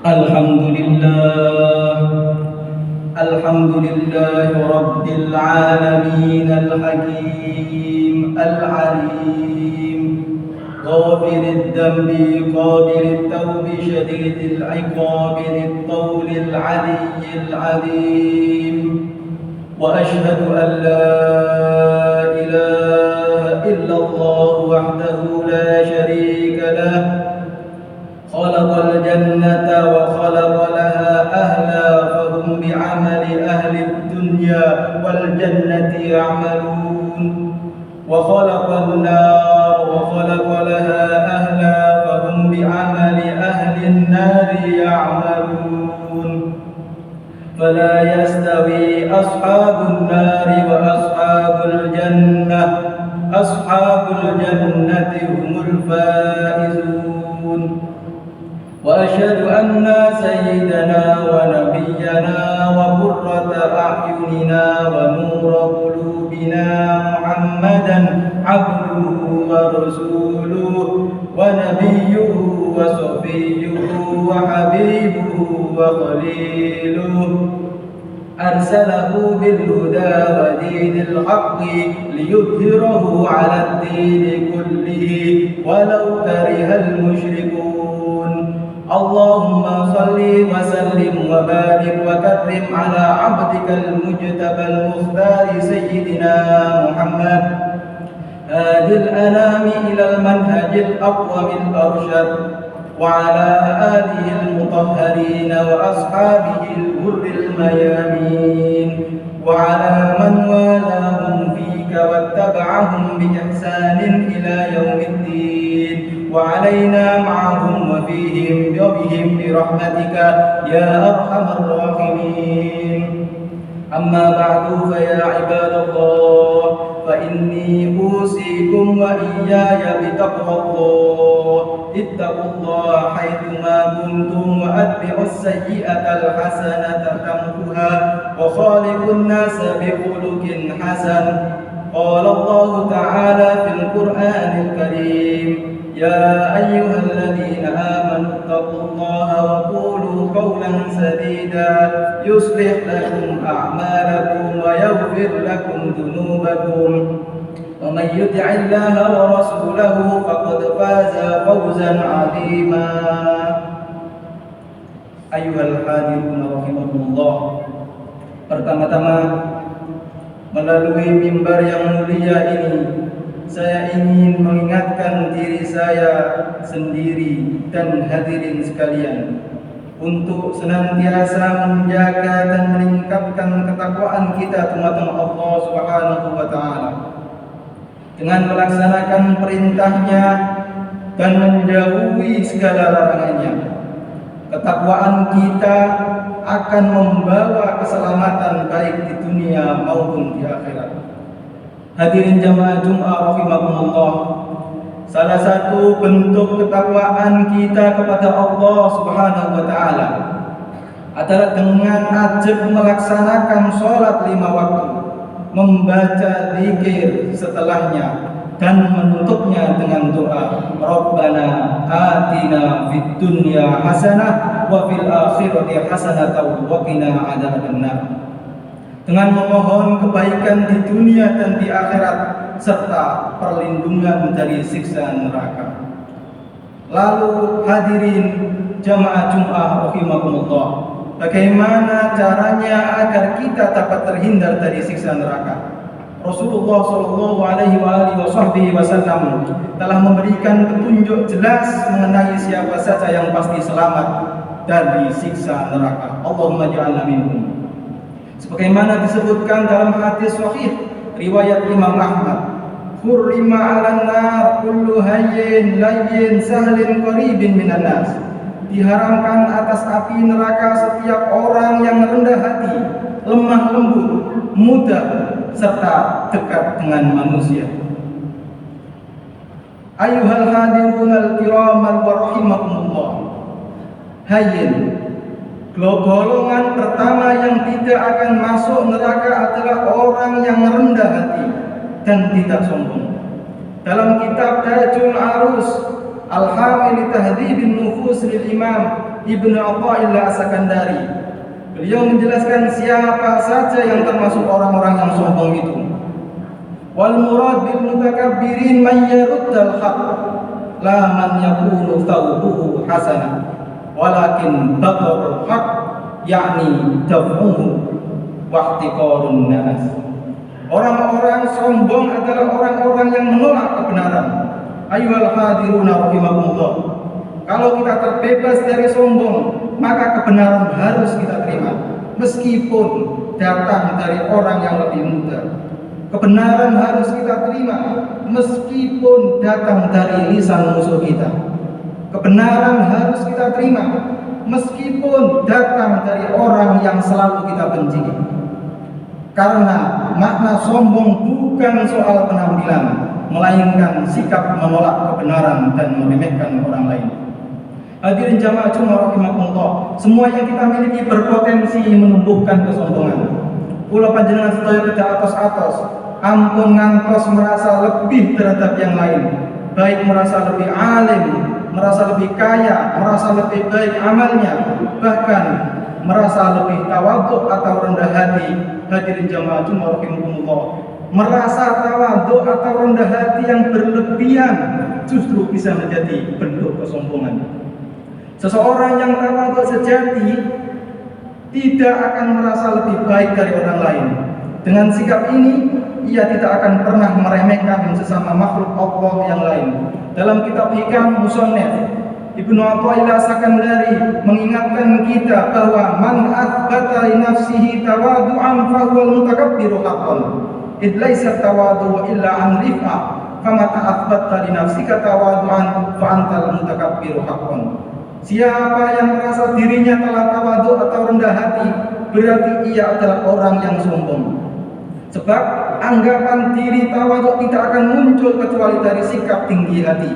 الحمد لله الحمد لله رب العالمين الحكيم العليم غافر الذنب قابل التوب شديد العقاب ذي الطول العلي العظيم وأشهد أن لا إله إلا الله وحده لا شريك له خلق الجنة وخلق لها أهلا فهم بعمل أهل الدنيا والجنة يعملون وخلق النار وخلق لها أهلا فهم بعمل أهل النار يعملون فلا يستوي أصحاب النار وأصحاب الجنة أصحاب الجنة هم الفائزون وأشهد أن سيدنا ونبينا وقرة أعيننا ونور قلوبنا محمدا عبده ورسوله ونبيه وصفيه وحبيبه وخليله أرسله بالهدى ودين الحق ليظهره على الدين كله ولو كره المشركون اللهم صل وسلم وبارك وكرم على عبدك المجتبى المختار سيدنا محمد هادي الأنام إلى المنهج الأقوم الأرشد وعلى آله المطهرين وأصحابه الغر الميامين وعلى من والاهم فيك واتبعهم بإحسان إلى يوم الدين وعلينا معهم وفيهم وبهم برحمتك يا أرحم الراحمين أما بعد فيا عباد الله فإني أوصيكم وإياي بتقوى الله اتقوا الله حيثما كنتم وأتبعوا السيئة الحسنة تمحها وخالق الناس بخلق حسن قال الله تعالى في القرآن الكريم يا أيها الذين آمنوا اتقوا الله وقولوا قولا سديدا يصلح لكم أعمالكم ويغفر لكم ذنوبكم ومن يطع الله ورسوله فقد فاز فوزا عظيما أيها الحاضرون رحمكم الله. Pertama-tama melalui mimbar yang mulia ini saya ingin mengingatkan diri saya sendiri dan hadirin sekalian untuk senantiasa menjaga dan meningkatkan ketakwaan kita kepada Allah Subhanahu wa taala dengan melaksanakan perintahnya dan menjauhi segala larangannya. Ketakwaan kita akan membawa keselamatan baik di dunia maupun di akhirat. Hadirin jamaah Jumat rahimakumullah, salah satu bentuk ketakwaan kita kepada Allah Subhanahu wa taala adalah dengan ajak melaksanakan sholat 5 waktu, membaca zikir setelahnya dan menutupnya dengan doa Rabbana atina fid dunya hasanah wa fil akhirati hasanah wa qina adzabannar, dengan memohon kebaikan di dunia dan di akhirat serta perlindungan dari siksa neraka. Lalu hadirin jamaah Jumat rahimakumullah, bagaimana caranya agar kita dapat terhindar dari siksa neraka? Rasulullah sallallahu alaihi wasallam telah memberikan petunjuk jelas mengenai siapa saja yang pasti selamat dari siksa neraka. Allahumma ja'alna minhum. Sebagaimana disebutkan dalam hadis sahih riwayat Imam Ahmad, hurrima 'alan nar kullu hayyin layyin sahlin qaribin minan nas. Diharamkan atas api neraka setiap orang yang rendah hati, lemah lembut, mudah serta dekat dengan manusia. Ayyuhal hadirun al-kiram al-rahimakumullah. Hayyin, golongan pertama yang tidak akan masuk neraka adalah orang yang rendah hati dan tidak sombong. Dalam kitab Tajul Arus Al-Hamil Tahdhibin Nufus lil Imam Ibnu Athaillah As-Sakandari. Beliau menjelaskan siapa saja yang termasuk orang-orang yang sombong itu. Wal murad bil mutakabbirin man yaruddal haqq la man yakunu thawbuhu hasanah walakin batarul haqq yakni daf'uhu wa ihtiqarun nas. Orang-orang sombong adalah orang-orang yang menolak kebenaran. Ayyuhal hadiruna rahimakumullah. Kalau kita terbebas dari sombong, maka kebenaran harus kita terima meskipun datang dari orang yang lebih muda. Kebenaran harus kita terima meskipun datang dari lisan musuh kita. Kebenaran harus kita terima meskipun datang dari orang yang selalu kita benci. Karena makna sombong bukan soal penampilan, melainkan sikap menolak kebenaran dan meremehkan orang lain. Hadirin jamaah Jumat rahimakumullah, semua yang kita miliki berpotensi menumbuhkan kesombongan. Kula panjenengan sedaya kedah atos-atos, ampun ngantos merasa lebih terhadap yang lain, baik merasa lebih alim, merasa lebih kaya, merasa lebih baik amalnya, bahkan merasa lebih tawadhu atau rendah hati. Hadirin jamaah Jumat rahimakumullah, merasa tawadhu atau rendah hati yang berlebihan justru bisa menjadi bentuk kesombongan. Seseorang yang tawadhu sejati tidak akan merasa lebih baik dari orang lain. Dengan sikap ini, ia tidak akan pernah meremehkan sesama makhluk Allah yang lain. Dalam kitab Hikam Musannaf, Ibnu Athaillah As-Sakandari mengingatkan kita bahwa man athbata li nafsihi tawadu'an fa huwal mutakabbiru haqqan. Id laisa tawadhu illa an rif'a, fama ta'athbata li nafsika tawadu'an fa antal mutakabbiru haqqan. Siapa yang merasa dirinya telah tawadhu atau rendah hati, berarti ia adalah orang yang sombong. Sebab anggapan diri tawadhu tidak akan muncul kecuali dari sikap tinggi hati.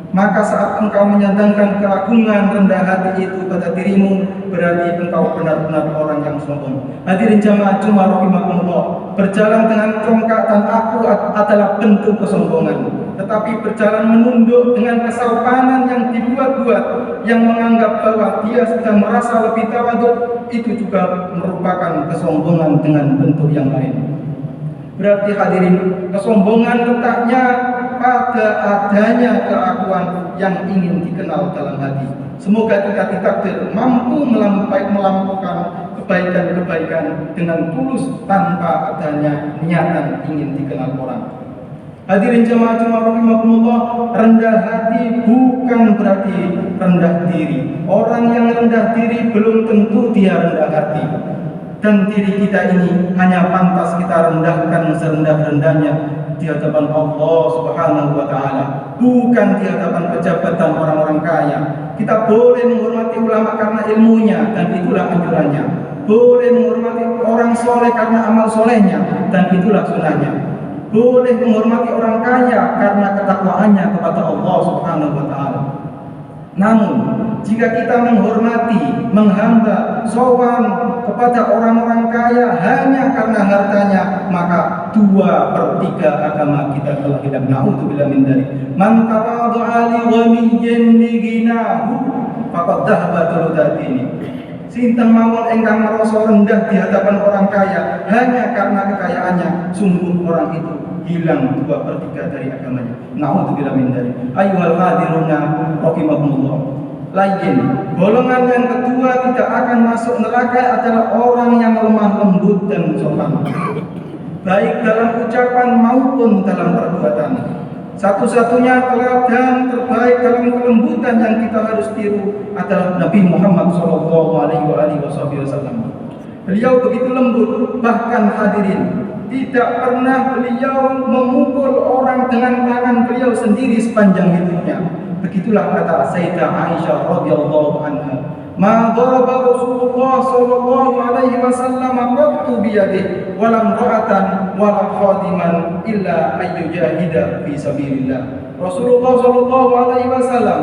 Maka saat engkau menyandangkan keagungan rendah hati itu pada dirimu, berarti engkau benar-benar orang yang sombong. Hadirin jamaah Jumat rahimakumullah, berjalan dengan congkak dan aku adalah bentuk kesombongan. Tetapi berjalan menunduk dengan kesopanan yang dibuat-buat, yang menganggap bahwa dia sudah merasa lebih tawadhu, itu juga merupakan kesombongan dengan bentuk yang lain. Berarti hadirin, kesombongan letaknya pada adanya keakuan yang ingin dikenal dalam hati. Semoga kita ditakdir mampu melakukan kebaikan-kebaikan dengan tulus tanpa adanya niatan ingin dikenal orang. Hadirin jamaah Jumat rahimakumullah, rendah hati bukan berarti rendah diri. Orang yang rendah diri belum tentu dia rendah hati. Dan diri kita ini hanya pantas kita rendahkan serendah-rendahnya di hadapan Allah Subhanahu wa taala, bukan di hadapan pejabat dan orang-orang kaya. Kita boleh menghormati ulama karena ilmunya, dan itulah anjurannya. Boleh menghormati orang soleh karena amal solehnya, dan itulah sunnahnya. Boleh menghormati orang kaya karena ketakwaannya kepada Allah Subhanahu wa taala. Namun, jika kita menghormati, menghamba, sowan kepada orang-orang kaya hanya karena hartanya, maka 2/3 agama kita telah hilang. Na'udzubillah min dzalik. Man tawadha'a li ghaniyyin li ghinahu faqad dhahaba thulutsatini. Sinten mawon ingkang merasa rendah di hadapan orang kaya hanya karena kekayaannya, sungguh orang itu hilang 2/3 dari agamanya. Na'udzubillah min dzalik. Ayyuhal hadiruna rahimakumullah. Lain, golongan yang kedua tidak akan masuk neraka adalah orang yang lemah lembut dan sopan, baik dalam ucapan maupun dalam perbuatan. Satu-satunya teladan terbaik dalam kelembutan yang kita harus tiru adalah Nabi Muhammad SAW. Beliau begitu lembut, bahkan hadirin, tidak pernah beliau memukul orang dengan tangan beliau sendiri sepanjang hidupnya. Begitulah kata Sayyidah Aisyah radhiyallahu anha, "Ma daraba Rasulullah sallallahu alaihi wasallam qattu bi yadihi wa lam ra'atan wa la khadiman illa ayyujahida fi sabilillah." Rasulullah sallallahu alaihi wasallam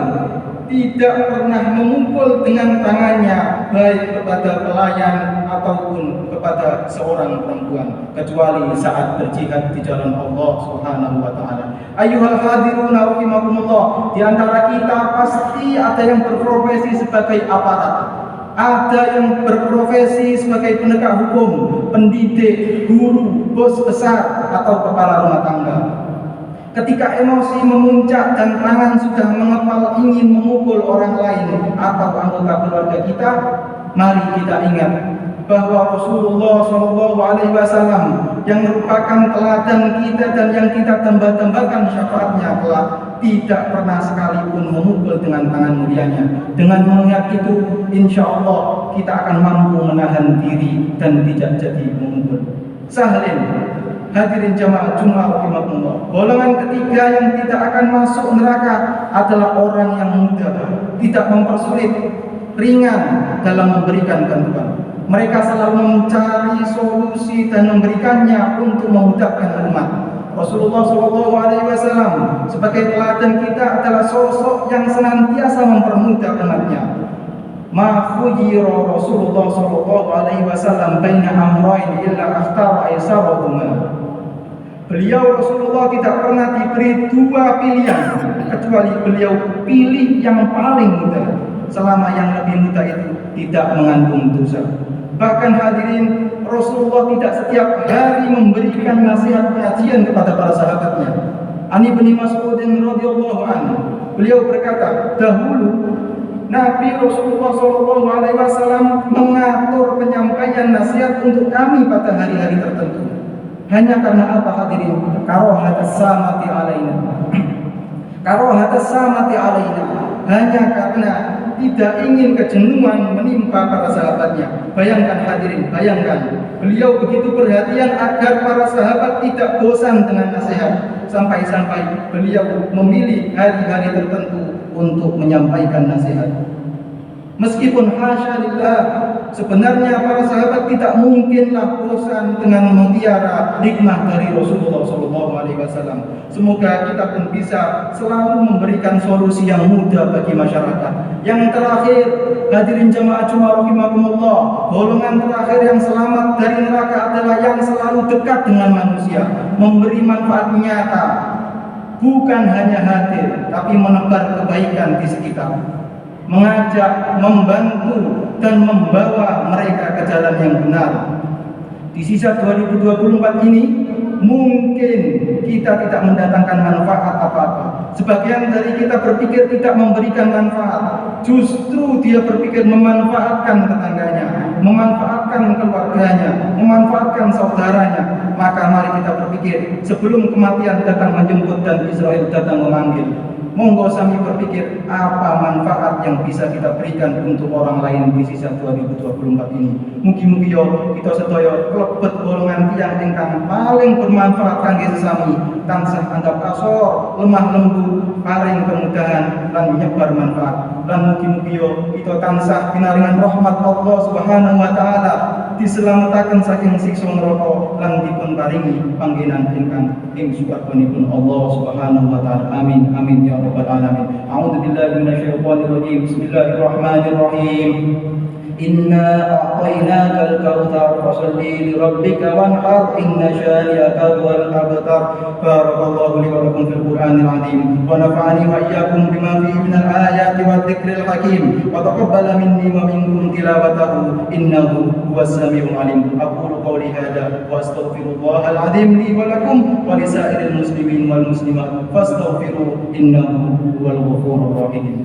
tidak pernah memukul dengan tangannya baik kepada pelayan ataupun kepada seorang perempuan kecuali saat berjihad di jalan Allah Subhanahu wa taala. Ayyuhal hadiruna rahimakumullah, di antara kita pasti ada yang berprofesi sebagai aparat, ada yang berprofesi sebagai penegak hukum, pendidik, guru, bos besar, atau kepala rumah tangga. Ketika emosi memuncak dan tangan sudah mengepal ingin memukul orang lain atau anggota keluarga kita, mari kita ingat bahwa Rasulullah SAW yang merupakan teladan kita dan yang kita tambah-tambahkan syafaatnya kelak, tidak pernah sekalipun memukul dengan tangan mulianya. Dengan mengingat itu, insya Allah kita akan mampu menahan diri dan tidak jadi memukul. Sahlin, hadirin jamaah Jumat rahimakumullah, golongan ketiga yang tidak akan masuk neraka adalah orang yang mudah, tidak mempersulit, ringan dalam memberikan bantuan. Mereka selalu mencari solusi dan memberikannya untuk memudahkan umat. Rasulullah SAW sebagai teladan kita adalah sosok yang senantiasa mempermudah umatnya. Ma khuyira Rasulullah SAW baina amrayn illa akhtara aisarahuma. Beliau Rasulullah tidak pernah diberi dua pilihan kecuali beliau pilih yang paling mudah, selama yang lebih mudah itu tidak mengandung dosa. Bahkan hadirin, Rasulullah tidak setiap hari memberikan nasihat pengajian kepada para sahabatnya. Ani bin Mas'ud radhiyallahu anhu, beliau berkata, dahulu Nabi Rasulullah SAW mengatur penyampaian nasihat untuk kami pada hari-hari tertentu. Hanya karena apa hadirin? Karohatas samati alaina. Karohatas samati alaina. Hanya karena tidak ingin kejenuhan menimpa para sahabatnya. Bayangkan hadirin, bayangkan. Beliau begitu perhatian agar para sahabat tidak bosan dengan nasihat. Sampai-sampai beliau memilih hari-hari tertentu untuk menyampaikan nasihat. Meskipun hasya lillah, sebenarnya para sahabat tidak mungkinlah bosan dengan mengutiara hikmah dari Rasulullah SAW. Semoga kita pun bisa selalu memberikan solusi yang mudah bagi masyarakat. Yang terakhir, hadirin jamaah Jumat rahimakumullah, golongan terakhir yang selamat dari neraka adalah yang selalu dekat dengan manusia, memberi manfaat nyata, bukan hanya hadir, tapi menebar kebaikan di sekitar, mengajak, membantu, dan membawa mereka ke jalan yang benar. Di sisa 2024 ini mungkin kita tidak mendatangkan manfaat apa-apa. Sebagian dari kita berpikir tidak memberikan manfaat, justru dia berpikir memanfaatkan tetangganya, memanfaatkan keluarganya, memanfaatkan saudaranya. Maka mari kita berpikir sebelum kematian datang menjemput dan Israel datang memanggil, monggo sami berpikir apa manfaat yang bisa kita berikan untuk orang lain di sisa 2024 ini. Mugi-mugi yo kita sedaya klebet golongan tiyang ingkang paling bermanfaat kangge sesami, tansah anggap asor, lemah lembut, paring kemudahan lan nyebar manfaat. Lan mugi-mugi yo kita tansah pinaringan rahmat Allah Subhanahu wa taala, diselametkan saking siksa neraka lan dipun paringi panggenan ingkang ing swarganipun Allah Subhanahu wa taala. Amin amin ya rabbal alamin. A'udzu billahi minasyaitonir rajim. Bismillahirrahmanirrahim. Inna a'tainakal kautsar fasholli li rabbika wanhar inna syani'aka huwal abtar. Barakallahu li wa lakum fil Qur'anil azim wa nafa'ani wa iyyakum bima fihi minal ayati wadh-dhikril hakim wa taqabbala minni wa minkum tilawatahu innahu huwas samiul alim. Aqulu qawli hadza wa astaghfirullahal azim li wa lakum wa li sa'iril muslimin wal muslimat fastaghfiruhu innahu huwal ghafurur rahim.